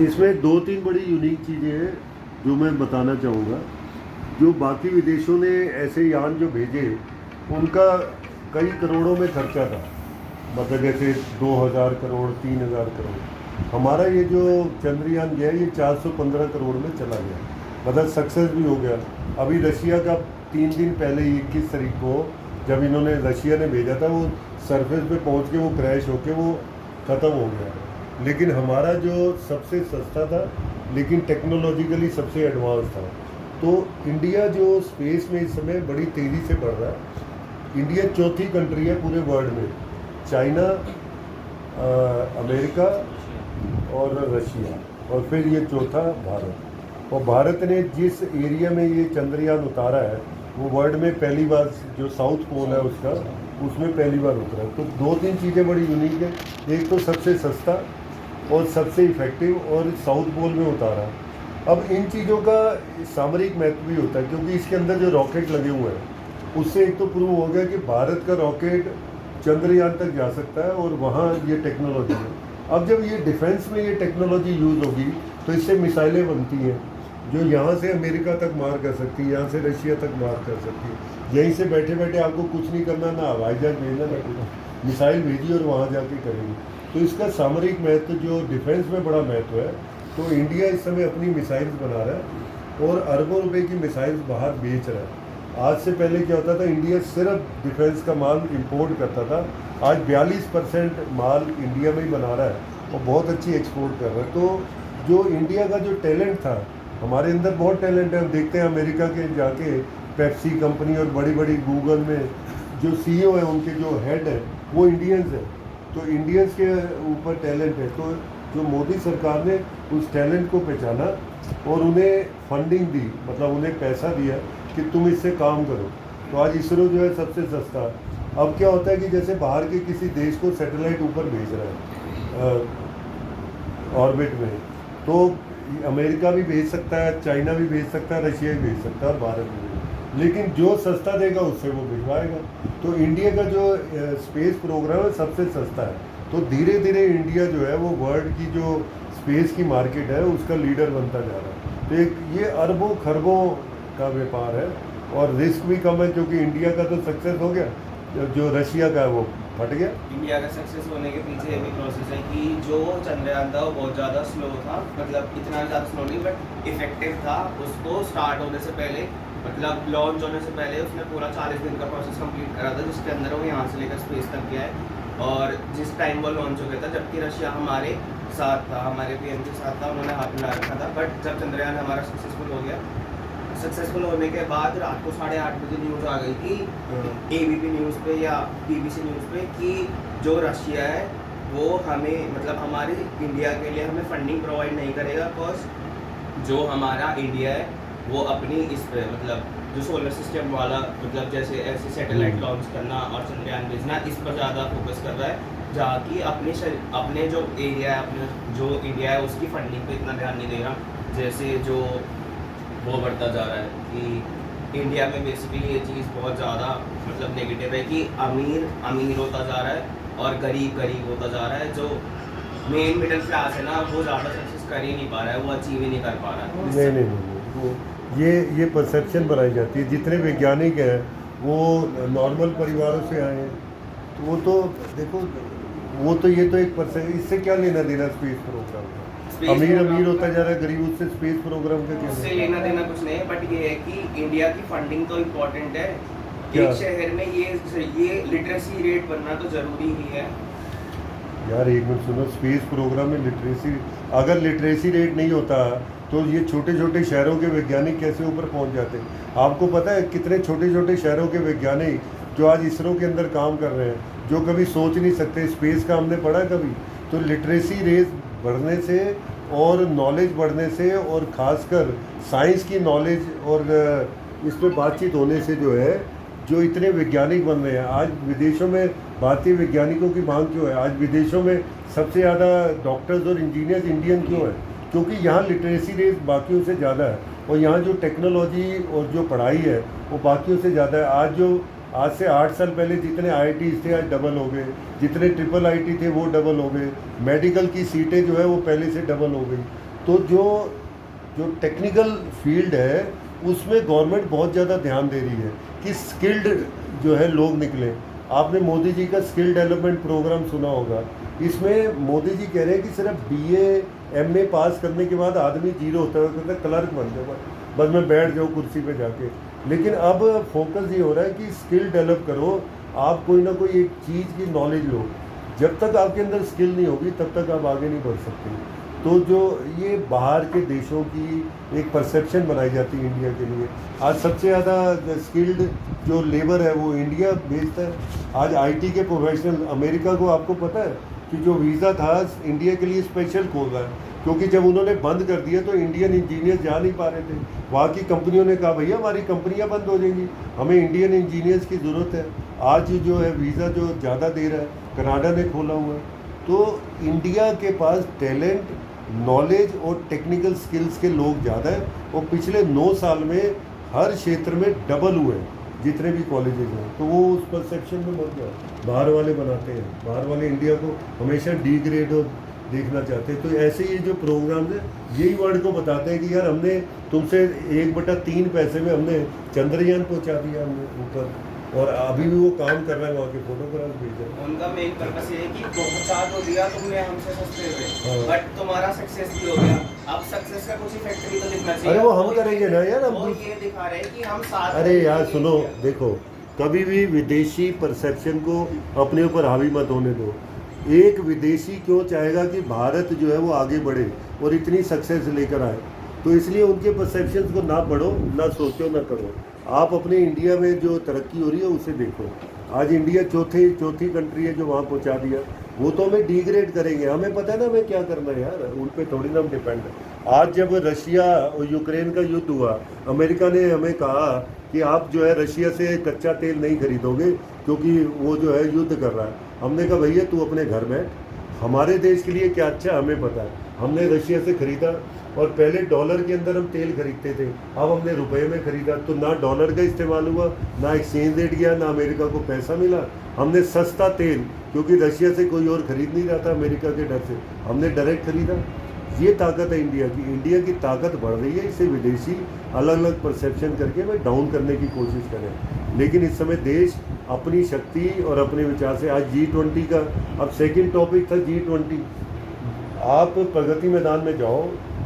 इसमें दो तीन बड़ी यूनिक चीज़ें हैं जो मैं बताना चाहूँगा। जो बाकी विदेशों ने ऐसे यान जो भेजे उनका कई करोड़ों में खर्चा था, मतलब जैसे 2000 करोड़ 3000 करोड़। हमारा ये जो चंद्रयान गया ये 415 करोड़ में चला गया, मतलब सक्सेस भी हो गया। अभी रशिया का 3 दिन पहले 21 तारीख को जब इन्होंने रशिया ने भेजा था वो सरफेस पे पहुंच के वो क्रैश होके वो ख़त्म हो गया। लेकिन हमारा जो सबसे सस्ता था लेकिन टेक्नोलॉजिकली सबसे एडवांस था। तो इंडिया जो स्पेस में इस समय बड़ी तेज़ी से बढ़ रहा है। इंडिया चौथी कंट्री है पूरे वर्ल्ड में, चाइना, अमेरिका और रशिया, और फिर ये चौथा भारत। और भारत ने जिस एरिया में ये चंद्रयान उतारा है वो वर्ल्ड में पहली बार, जो साउथ पोल है उसका, उसमें पहली बार उतरा है। तो दो तीन चीज़ें बड़ी यूनिक है। एक तो सबसे सस्ता और सबसे इफ़ेक्टिव और साउथ पोल में उतारा। अब इन चीज़ों का सामरिक महत्व भी होता है क्योंकि इसके अंदर जो रॉकेट लगे हुए हैं उससे एक तो प्रूव हो गया कि भारत का रॉकेट चंद्रयान तक जा सकता है और वहाँ ये टेक्नोलॉजी है। अब जब ये डिफेंस में ये टेक्नोलॉजी यूज़ होगी तो इससे मिसाइलें बनती हैं जो यहाँ से अमेरिका तक मार कर सकती है, यहाँ से रशिया तक मार कर सकती है। यहीं से बैठे बैठे आपको कुछ नहीं करना, ना हवाई जहाज भेजना, ना कुछ, मिसाइल भेजी और वहाँ जाके करेंगे। तो इसका सामरिक महत्व जो डिफेंस में बड़ा महत्व है। तो इंडिया इस समय अपनी मिसाइल्स बना रहा है और अरबों रुपए की मिसाइल्स बाहर बेच रहा है। आज से पहले क्या होता था, इंडिया सिर्फ डिफेंस का माल इंपोर्ट करता था। आज 42% माल इंडिया में ही बना रहा है और बहुत अच्छी एक्सपोर्ट कर रहा है। तो जो इंडिया का जो टैलेंट था, हमारे अंदर बहुत टैलेंट है। हम देखते हैं अमेरिका के जाके पेप्सी कंपनी और बड़ी बड़ी गूगल में जो सीईओ है, उनके जो हेड है वो इंडियंस है। तो इंडियंस के ऊपर टैलेंट है। तो जो मोदी सरकार ने उस टैलेंट को पहचाना और उन्हें फंडिंग दी, मतलब उन्हें पैसा दिया कि तुम इससे काम करो। तो आज इसरो जो है सबसे सस्ता। अब क्या होता है कि जैसे बाहर के किसी देश को सैटेलाइट ऊपर भेज रहा है ऑर्बिट में, तो अमेरिका भी भेज सकता है, चाइना भी भेज सकता है, रशिया भी भेज सकता है और भारत भी। लेकिन जो सस्ता देगा उससे वो भिजवाएगा। तो इंडिया का जो स्पेस प्रोग्राम है सबसे सस्ता है। तो धीरे धीरे इंडिया जो है वो वर्ल्ड की जो स्पेस की मार्केट है उसका लीडर बनता जा रहा है। तो एक ये अरबों खरबों का व्यापार है और रिस्क भी कम है क्योंकि इंडिया का तो सक्सेस हो गया, जो रशिया का है वो फट गया। इंडिया का सक्सेस होने के पीछे ये भी प्रोसेस है कि जो चंद्रयान था वो बहुत ज़्यादा स्लो था, मतलब इतना ज़्यादा स्लो नहीं बट इफेक्टिव था। उसको स्टार्ट होने से पहले, मतलब लॉन्च होने से पहले उसने पूरा 40 दिन का प्रोसेस कंप्लीट करा था, जिसके अंदर वो यहाँ से लेकर स्पेस तक गया है। और जिस टाइम वो लॉन्च हो गया था, जबकि रशिया हमारे साथ था, हमारे पीएम के साथ था, उन्होंने हाथ मिला रखा था। बट जब चंद्रयान हमारा सक्सेसफुल हो गया, सक्सेसफुल होने के बाद रात को 8:30 बजे न्यूज़ आ गई थी एबीपी न्यूज़ पे या बीबीसी न्यूज़ पे कि जो रशिया है वो हमें, मतलब हमारे इंडिया के लिए हमें फंडिंग प्रोवाइड नहीं करेगा, बिकॉज जो हमारा इंडिया है वो अपनी इस पे, मतलब जो सोलर सिस्टम वाला, मतलब जैसे ऐसे सैटेलाइट लॉन्च करना और चंद्रयान भेजना, इस पर ज़्यादा फोकस कर रहा है, जहाँ की अपने जो एरिया है, अपने जो इंडिया है उसकी फंडिंग पे इतना ध्यान नहीं दे रहा। जैसे जो वो बढ़ता जा रहा है कि इंडिया में बेसिकली ये चीज़ बहुत ज़्यादा मतलब नेगेटिव है कि अमीर अमीर होता जा रहा है और गरीब गरीब होता जा रहा है। जो मेन मिडिल क्लास है ना वो ज़्यादा सक्सेस कर ही नहीं पा रहा है, वो अचीव ही नहीं कर पा रहा है। नहीं, ये परसेप्शन बनाई जाती है। जितने वैज्ञानिक हैं वो नॉर्मल परिवारों से आए हैं, तो वो तो देखो, वो तो ये तो एक परसेंट, इससे क्या लेना देना स्पेस प्रोग्राम का। अमीर अमीर होता जा रहा है, गरीब उससे स्पेस प्रोग्राम का क्या उससे लेना देना कुछ नहीं है। बट ये है कि इंडिया की फंडिंग तो इम्पोर्टेंट है। क्या? एक शहर में ये लिटरेसी रेट बनना तो जरूरी ही है यार। एक मिनट सुनो, स्पेस प्रोग्राम में लिटरेसी, अगर लिटरेसी रेट नहीं होता तो ये छोटे छोटे शहरों के वैज्ञानिक कैसे ऊपर पहुंच जाते? आपको पता है कितने छोटे छोटे शहरों के वैज्ञानिक जो आज इसरो के अंदर काम कर रहे हैं, जो कभी सोच नहीं सकते स्पेस का, हमने पढ़ा कभी? तो लिटरेसी रेट बढ़ने से और नॉलेज बढ़ने से और ख़ासकर साइंस की नॉलेज और इस पर बातचीत होने से जो है, जो इतने वैज्ञानिक बन रहे हैं आज विदेशों में, भारतीय वैज्ञानिकों की मांग क्यों है? आज विदेशों में सबसे ज़्यादा डॉक्टर्स और इंजीनियर्स इंडियन क्यों हैं? क्योंकि यहाँ लिटरेसी रेट बाकियों से ज़्यादा है और यहाँ जो टेक्नोलॉजी और जो पढ़ाई है वो बाकियों से ज़्यादा है। आज से 8 साल पहले जितने IITs थे आज डबल हो गए, जितने ट्रिपल IT थे वो डबल हो गए, मेडिकल की सीटें जो है वो पहले से डबल हो गई। तो जो जो टेक्निकल फील्ड है उसमें गवर्नमेंट बहुत ज़्यादा ध्यान दे रही है कि स्किल्ड जो है लोग निकले। आपने मोदी जी का स्किल डेवलपमेंट प्रोग्राम सुना होगा। इसमें मोदी जी कह रहे हैं कि सिर्फ BA MA पास करने के बाद आदमी जीरो होता है, कहता है क्लर्क बन जाओ, बस मैं बैठ जाऊँ कुर्सी पे जाके। लेकिन अब फोकस ये हो रहा है कि स्किल डेवलप करो, आप कोई ना कोई एक चीज़ की नॉलेज लो। जब तक आपके अंदर स्किल नहीं होगी तब तक आप आगे नहीं बढ़ सकते। तो जो ये बाहर के देशों की एक परसेप्शन बनाई जाती है इंडिया के लिए, आज सबसे ज़्यादा स्किल्ड जो लेबर है वो इंडिया भेजता है। आज IT के प्रोफेशनल अमेरिका को, आपको पता है कि जो वीज़ा था इंडिया के लिए स्पेशल खोल रहा है, क्योंकि जब उन्होंने बंद कर दिया तो इंडियन इंजीनियर जा नहीं पा रहे थे। वहाँ की कंपनियों ने कहा भैया हमारी कंपनियाँ बंद हो जाएंगी, हमें इंडियन इंजीनियर्स की ज़रूरत है। आज जो है वीज़ा जो ज़्यादा दे रहा है, कनाडा ने खोला हुआ है। तो इंडिया के पास टैलेंट, नॉलेज और टेक्निकल स्किल्स के लोग ज़्यादा है, और पिछले 9 साल में हर क्षेत्र में डबल हुए हैं जितने भी कॉलेजेस हैं। तो वो उस परसेप्शन में मत जाओ, बाहर वाले बनाते हैं, बाहर वाले इंडिया को हमेशा डिग्रेड और देखना चाहते हैं। तो ऐसे ये जो प्रोग्राम्स हैं यही वर्ल्ड को बताते हैं कि यार हमने तुमसे 1/3 पैसे में हमने चंद्रयान पहुंचा दिया हमने ऊपर, और अभी भी वो काम कर रहा है, वहाँ के फोटोग्राफ भेज रहे हैं। उनका मेन पर्पस ये है कि पहुंचा तो दिया तुमने हमसे सस्ते में, हाँ। बट तुम्हारा सक्सेस भी हो गया। अब सक्सेस का कुछ इफेक्ट भी तो दिखना चाहिए। अरे वो हम करेंगे ना यार, हम वो ये दिखा रहे हैं कि हम साथ। अरे यार सुनो, देखो कभी भी विदेशी परसेप्शन को अपने ऊपर हावी मत होने दो। एक विदेशी क्यों चाहेगा कि भारत जो है वो आगे बढ़े और इतनी सक्सेस लेकर आए? तो इसलिए उनके परसेप्शन को ना पढ़ो, ना सोचो, ना करो। आप अपने इंडिया में जो तरक्की हो रही है उसे देखो। आज इंडिया चौथी कंट्री है जो वहाँ पहुँचा दिया। वो तो हमें डिग्रेड करेंगे, हमें पता है ना हमें क्या करना है यार, उन पे थोड़ी ना हम डिपेंड है। आज जब रशिया और यूक्रेन का युद्ध हुआ, अमेरिका ने हमें कहा कि आप जो है रशिया से कच्चा तेल नहीं खरीदोगे क्योंकि वो जो है युद्ध कर रहा है। हमने कहा भैया तू अपने घर में, हमारे देश के लिए क्या अच्छा हमें पता है। हमने रशिया से खरीदा, और पहले डॉलर के अंदर हम तेल खरीदते थे, अब हमने रुपए में खरीदा। तो ना डॉलर का इस्तेमाल हुआ, ना एक्सचेंज रेट गया, ना अमेरिका को पैसा मिला। हमने सस्ता तेल, क्योंकि रशिया से कोई और खरीद नहीं रहा था अमेरिका के डर से, हमने डायरेक्ट खरीदा। ये ताकत है इंडिया की। इंडिया की ताकत बढ़ रही है, इसे विदेशी अलग अलग परसेप्शन करके हमें डाउन करने की कोशिश करें। लेकिन इस समय देश अपनी शक्ति और अपने विचार से, आज G20 का अब सेकंड टॉपिक था G20। आप प्रगति मैदान में जाओ,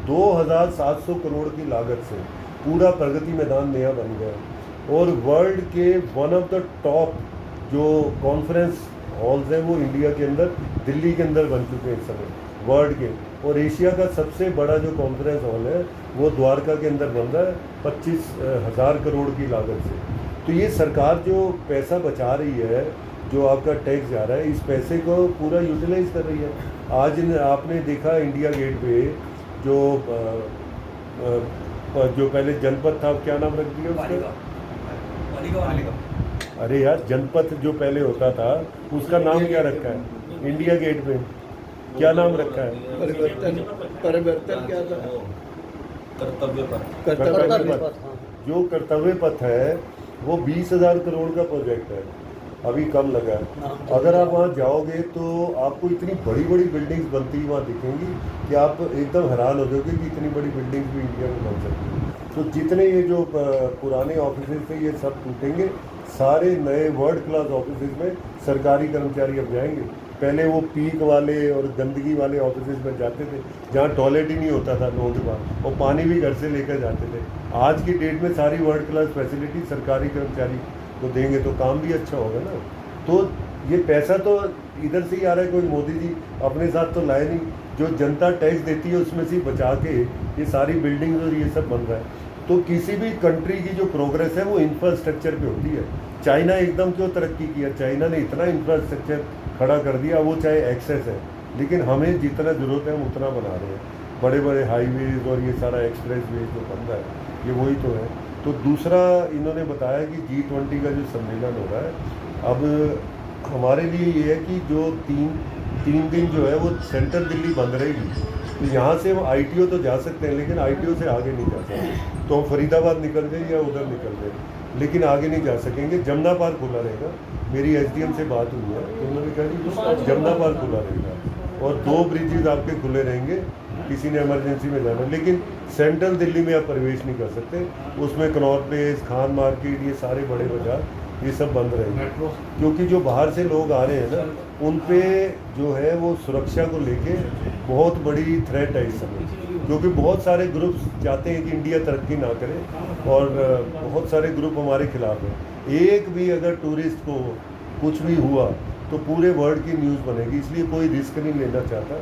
2700 करोड़ की लागत से पूरा प्रगति मैदान नया बन गया, और वर्ल्ड के वन ऑफ द टॉप जो कॉन्फ्रेंस हॉल्स हैं वो इंडिया के अंदर, दिल्ली के अंदर बन चुके हैं इस समय वर्ल्ड के। और एशिया का सबसे बड़ा जो कॉन्फ्रेंस हॉल है वो द्वारका के अंदर बन रहा है 25,000 करोड़ की लागत से। तो ये सरकार जो पैसा बचा रही है, जो आपका टैक्स जा रहा है, इस पैसे को पूरा यूटिलाइज कर रही है। आज आपने देखा इंडिया गेट पे जो पहले जनपद था, क्या नाम रख दिया उसका? अरे यार जनपद जो पहले होता था उसका नाम क्या रखा है इंडिया गेट पे? क्या नाम रखा है? परिवर्तन क्या था? कर्तव्य पथ। जो कर्तव्य पथ है वो 20,000 करोड़ का प्रोजेक्ट है, अभी कम लगा है। अगर आप वहाँ जाओगे तो आपको इतनी बड़ी बड़ी बिल्डिंग्स बनती हुई वहाँ दिखेंगी कि आप एकदम हैरान हो जाओगे कि इतनी बड़ी बिल्डिंग्स भी इंडिया में बन सकती है। तो जितने ये जो पुराने ऑफिस थे ये सब टूटेंगे, सारे नए वर्ल्ड क्लास ऑफिस में सरकारी कर्मचारी अब जाएंगे। पहले वो पीक वाले और गंदगी वाले ऑफिस में जाते थे जहाँ टॉयलेट ही नहीं होता था लोगों के पास, और पानी भी घर से लेकर जाते थे। आज की डेट में सारी वर्ल्ड क्लास फैसिलिटी सरकारी कर्मचारी को देंगे तो काम भी अच्छा होगा ना। तो ये पैसा तो इधर से ही आ रहा है, कोई मोदी जी अपने साथ तो लाए नहीं। जो जनता टैक्स देती है उसमें से बचा के ये सारी बिल्डिंग्स और ये सब बन रहा है। तो किसी भी कंट्री की जो प्रोग्रेस है वो इंफ्रास्ट्रक्चर पे होती है। चाइना एकदम क्यों तरक्की किया? चाइना ने इतना इंफ्रास्ट्रक्चर खड़ा कर दिया, वो चाहे एक्सेस है, लेकिन हमें जितना ज़रूरत है हम उतना बना रहे हैं। बड़े बड़े हाईवेज और ये सारा एक्सप्रेस वे जो बन रहा है ये वही तो है। तो दूसरा इन्होंने बताया कि G20 का जो सम्मेलन हो रहा है, अब हमारे लिए ये है कि जो तीन दिन जो है वो सेंट्रल दिल्ली बंद रहेगी। तो यहाँ से हम ITO तो जा सकते हैं, लेकिन ITO से आगे नहीं जा सकते। तो हम फरीदाबाद निकल जाए या उधर निकल जाए, लेकिन आगे नहीं जा सकेंगे। जमुना पार्क खुला रहेगा। मेरी SDM से बात हुई है तो उन्होंने कहा कि जमुना पार्क खुला रहेगा, और 2 ब्रिजेज आपके खुले रहेंगे किसी ने इमरजेंसी में जाना, लेकिन सेंट्रल दिल्ली में आप प्रवेश नहीं कर सकते। उसमें कनॉट प्लेस, खान मार्केट, ये सारे बड़े बाजार ये सब बंद रहेंगे, क्योंकि जो बाहर से लोग आ रहे हैं ना उन पे जो है वो सुरक्षा को लेके बहुत बड़ी थ्रेट है इस समय, क्योंकि बहुत सारे ग्रुप्स चाहते हैं कि इंडिया तरक्की ना करे और बहुत सारे ग्रुप हमारे खिलाफ हैं। एक भी अगर टूरिस्ट को कुछ भी हुआ तो पूरे वर्ल्ड की न्यूज़ बनेगी, इसलिए कोई रिस्क नहीं लेना चाहता।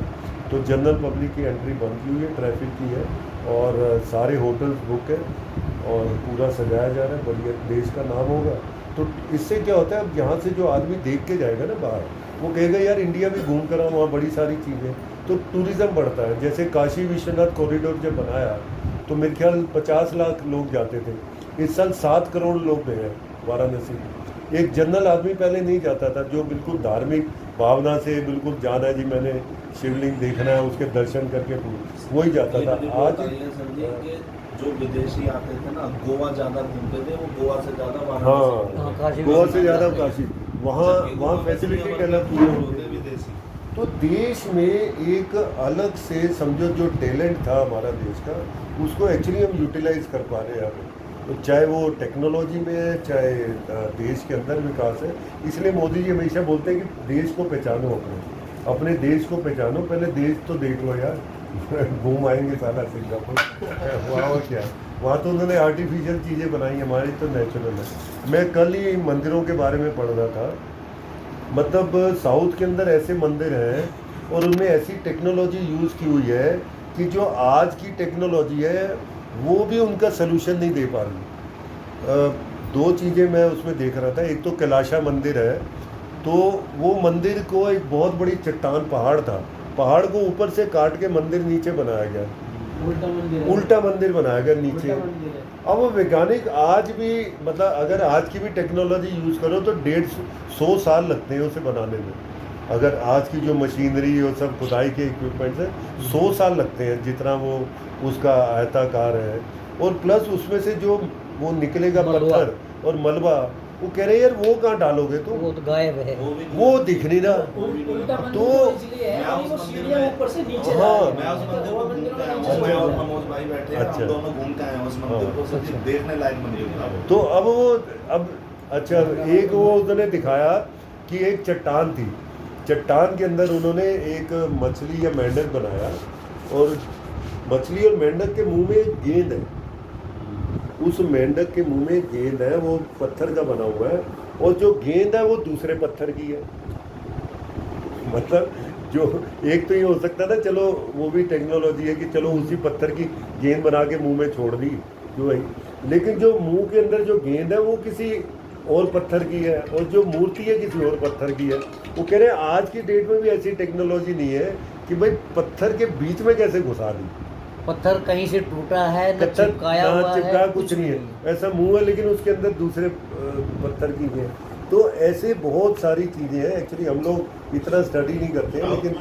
तो जनरल पब्लिक की एंट्री बंद की हुई है, ट्रैफिक की है, और सारे होटल्स बुक है और पूरा सजाया जा रहा है, बढ़िया देश का नाम होगा। तो इससे क्या होता है, अब यहाँ से जो आदमी देख के जाएगा ना बाहर, वो कहेगा यार इंडिया भी घूम कर वहाँ बड़ी सारी चीज़ें, तो टूरिज़्म बढ़ता है। जैसे काशी विश्वनाथ कॉरिडोर जब बनाया तो मेरे ख्याल 50 लाख लोग जाते थे, इस साल 7 करोड़ लोग गए हैं वाराणसी। एक जनरल आदमी पहले नहीं जाता था, जो बिल्कुल धार्मिक भावना से बिल्कुल जाना है जी मैंने शिवलिंग देखना है, उसके दर्शन करके वही जाता था। आज जो विदेशी आते थे ना, गोवा ज़्यादा घूमते थे, वो गोवा से ज़्यादा हाँ, गोवा से ज़्यादा काशी, वहाँ फैसिलिटी का अलग पूरे होते विदेशी। तो देश में एक अलग से समझो जो टैलेंट था हमारा देश का, उसको एक्चुअली हम यूटिलाइज कर पा रहे हैं यहाँ पे। तो चाहे वो टेक्नोलॉजी में है, चाहे देश के अंदर विकास है। इसलिए मोदी जी हमेशा बोलते हैं कि देश को पहचानो, अपने देश को पहचानो, पहले देश तो देख लो यार घूम आएंगे साला सिंगापुर वहाँ और क्या, वहाँ तो उन्होंने आर्टिफिशियल चीज़ें बनाई, हमारी तो नेचुरल है। मैं कल ही मंदिरों के बारे में पढ़ रहा था, मतलब साउथ के अंदर ऐसे मंदिर हैं और उनमें ऐसी टेक्नोलॉजी यूज़ की हुई है कि जो आज की टेक्नोलॉजी है वो भी उनका सलूशन नहीं दे पा रही। 2 चीज़ें मैं उसमें देख रहा था, एक तो कैलाशा मंदिर है, तो वो मंदिर को एक बहुत बड़ी चट्टान, पहाड़ था, पहाड़ को ऊपर से काट के मंदिर नीचे बनाया गया, उल्टा मंदिर बनाया गया नीचे। अब वो वैज्ञानिक आज भी, मतलब अगर आज की भी टेक्नोलॉजी यूज़ करो तो 150 साल लगते हैं उसे बनाने में। अगर आज की जो मशीनरी और सब खुदाई के इक्विपमेंट्स हैं 100 साल लगते हैं, जितना वो उसका आयताकार है। और प्लस उसमें से जो वो निकलेगा पत्थर और मलबा, वो कह रहे हैं यार वो कहाँ डालोगे, तो वो तो गायब है, वो दिख नहीं रहा। तो ऊपर से नीचे हाँ, मैं उस मंदिर को घूम के आया हूं, मैं और मनोज भाई बैठे हैं, हम दोनों घूम के आए हैं उस मंदिर को, सच्ची देखने लायक मंदिर था वो। तो अब अच्छा, एक वो उन्होंने दिखाया कि एक चट्टान थी, चट्टान के अंदर उन्होंने एक मछली या मेंढक बनाया, और मछली और मेंढक के मुंह में एक गेंद है, उस मेंढक के मुंह में गेंद है, वो पत्थर का बना हुआ है, और जो गेंद है वो दूसरे पत्थर की है। मतलब जो एक तो ये हो सकता था, चलो वो भी टेक्नोलॉजी है कि चलो उसी पत्थर की गेंद बना के मुंह में छोड़ दी जो भाई, लेकिन जो मुंह के अंदर जो गेंद है वो किसी और पत्थर की है, और जो मूर्ति है किसी और पत्थर की है। वो कह रहे हैं आज की डेट में भी ऐसी टेक्नोलॉजी नहीं है कि भाई पत्थर के बीच में कैसे घुसा दी, पत्थर कहीं से टूटा है न चिपकाया हुआ है, कुछ नहीं है, ऐसा मुंह है लेकिन उसके अंदर दूसरे पत्थर की है। तो ऐसे बहुत सारी चीज़ें हैं, एक्चुअली हम लोग इतना स्टडी नहीं करते हैं, लेकिन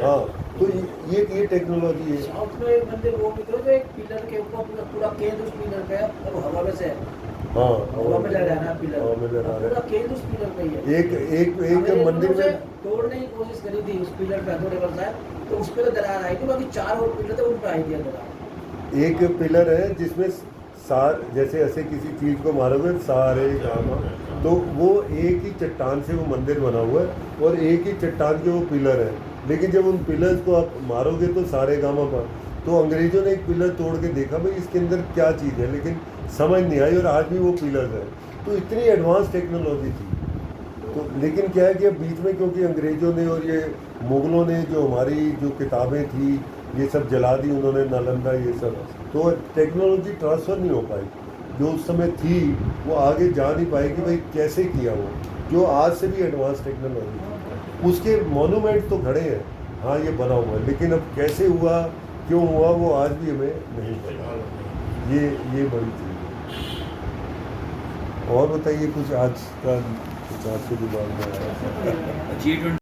हाँ, तो ये टेक्नोलॉजी है। साउथ में एक मंदिर वो भी तो एक पिलर के ऊपर पूरा केंद्र उस पिलर पे है, और हवा में से हाँ, हवा में लहरा रहा है पिलर, पूरा केंद्र उस पिलर पे ही है। एक मंदिर में तोड़ने की कोशिश करी थी उस पिलर पे, थोड़े वर्ष है तो उस पे तो दरार आई थी, बाकी 4 और पिलर थे उन पे आई थी दरार। एक पिलर है जिसमें जैसे ऐसे किसी चीज़ को मारोगे सारे गामा, तो वो एक ही चट्टान से वो मंदिर बना हुआ है, और एक ही चट्टान के वो पिलर है, लेकिन जब उन पिलर्स को आप मारोगे तो सारे गामा पर। तो अंग्रेजों ने एक पिलर तोड़ के देखा भाई इसके अंदर क्या चीज़ है, लेकिन समझ नहीं आई, और आज भी वो पिलर्स है। तो इतनी एडवांस टेक्नोलॉजी थी। तो लेकिन क्या है कि अब बीच में क्योंकि अंग्रेज़ों ने और ये मुग़लों ने जो हमारी जो किताबें थी ये सब जला दी उन्होंने, नालंदा ये सब, तो टेक्नोलॉजी ट्रांसफ़र नहीं हो पाई, जो उस समय थी वो आगे जा नहीं पाई कि भाई कैसे किया वो, जो आज से भी एडवांस टेक्नोलॉजी। उसके मोनूमेंट तो खड़े हैं, हाँ ये बना हुआ है, लेकिन अब कैसे हुआ, क्यों हुआ, वो आज भी हमें नहीं पता। ये बड़ी चीज़ है। और बताइए कुछ आज का, कुछ आपके दिमाग में आया? G20